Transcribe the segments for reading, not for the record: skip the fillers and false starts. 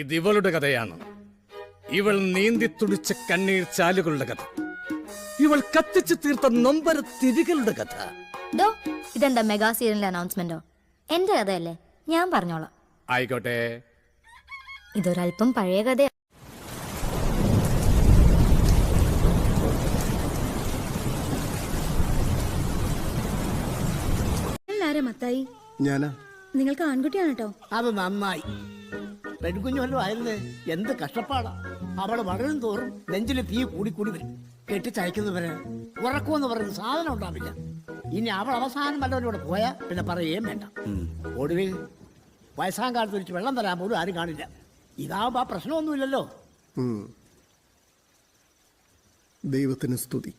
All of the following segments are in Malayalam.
ഇത് ഇവളുടെ കഥയാണ്. ഇവൾ നീന്തി തുടിച്ച കണ്ണീർ ചാലുകളുടെ കഥ. ഇവൾ കത്തിച്ചു തീർത്ത നൊമ്പര തിരികളുടെ കഥ. ഇതെന്താ മെഗാ സീരിയലിന്റെ അനൗൺസ്മെന്റോ? എന്റെ കഥയല്ലേ, ഞാൻ പറഞ്ഞോളാം. ആയിക്കോട്ടെ. ഇതൊരല്പം പഴയ കഥ. മത്തായി, ഞാനാ. നിങ്ങൾക്ക് ആൺകുട്ടിയാണ് കേട്ടോ. അത് നന്നായി. പെൺകുഞ്ഞു വല്ലതും ആയിരുന്നേ എന്ത് കഷ്ടപ്പാടാ. അവള് വളരും തോറും നെഞ്ചില് തീ കൂടി കൂടി വരും. കെട്ടിച്ചയക്കുന്നവര് ഉറക്കുമെന്ന് പറയുന്ന സാധനം ഉണ്ടാവില്ല. ഇനി അവൾ അവസാനം വല്ലവരോട് പോയാ പിന്നെ പറയുകയും വേണ്ട. ഒടുവിൽ വയസ്സാം കാലത്ത് വെച്ച് വെള്ളം തരാൻ പോലും ആരും കാണില്ല. ഇതാവുമ്പോ ആ പ്രശ്നമൊന്നുമില്ലല്ലോ. ദൈവത്തിന് സ്തുതി.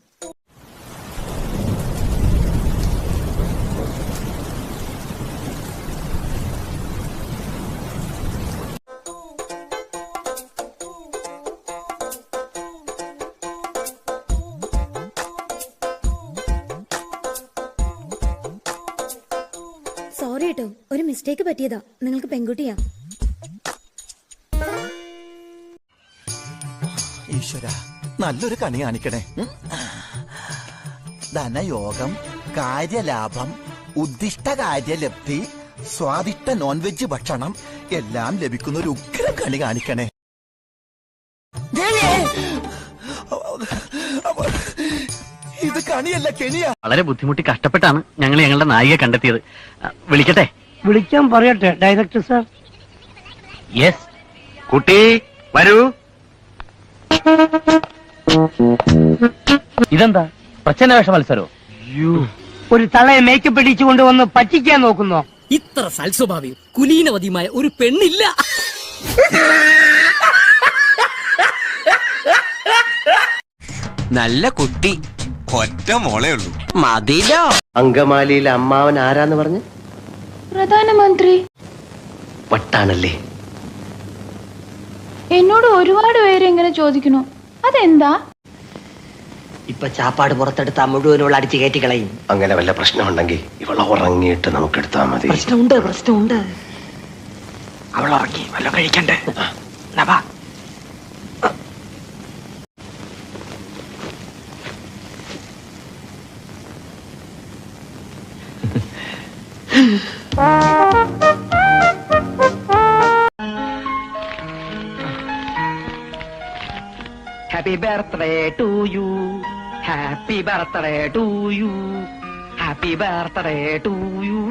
സോറി കേട്ടോ, ഒരു മിസ്റ്റേക്ക് പറ്റിയതാ. നിങ്ങൾക്ക് പെൺകുട്ടിയാ. ഈശ്വര, നല്ലൊരു കണി കാണിക്കണേ. ധനയോഗം, കാര്യലാഭം, ഉദ്ദിഷ്ട കാര്യലബ്ധി, സ്വാദിഷ്ട നോൺ വെജ് ഭക്ഷണം എല്ലാം ലഭിക്കുന്ന ഒരു ഉഗ്ര കണി കാണിക്കണേ. ഇത് കണിയല്ല, കെണിയാ. വളരെ ബുദ്ധിമുട്ടി കഷ്ടപ്പെട്ടാണ് ഞങ്ങൾ ഞങ്ങളുടെ നായികയെ കണ്ടെത്തിയത്. വിളിക്കട്ടെ? വിളിക്കാൻ പറയട്ടെ ഡയറക്ടർ സാർ? യെസ്. കുട്ടി വരൂ. ഇതെന്താ പ്രച്ഛന്ന വേഷ മത്സരോ? ഒരു തളയെ മേക്കപ്പ് ഇടിച്ചുകൊണ്ട് വന്ന് പറ്റിക്കാൻ നോക്കുന്നോ? ഇത്ര സൽസ്വഭാവിയും കുലീനവതിയുമായ ഒരു പെണ്ണില്ല. നല്ല കുട്ടി, ഒറ്റ മോളേ ഉള്ളൂ. മതിലോ. അങ്കമാലിയിലെ അമ്മാവൻ ആരാന്ന് പറഞ്ഞ്? പ്രധാനമന്ത്രി. വട്ടാണല്ലേ. എന്നോട് ഒരുപാട് പേര് ഇങ്ങനെ ചോദിക്കണു, അതെന്താ? ഇപ്പൊ ചാപ്പാട് പുറത്തെടുത്താ മുഴുവനുള്ള അടിച്ചു കയറ്റി കളയും. അങ്ങനെ വല്ല പ്രശ്നമുണ്ടെങ്കിൽ ഇവളെ ഉറങ്ങിയിട്ട് നമുക്ക് എടുത്താ മതി. പ്രശ്നമുണ്ട്. അവൾ ഉറങ്ങി വല്ല കഴിക്കണ്ടേ? Happy birthday to you, happy birthday to you, happy birthday to U.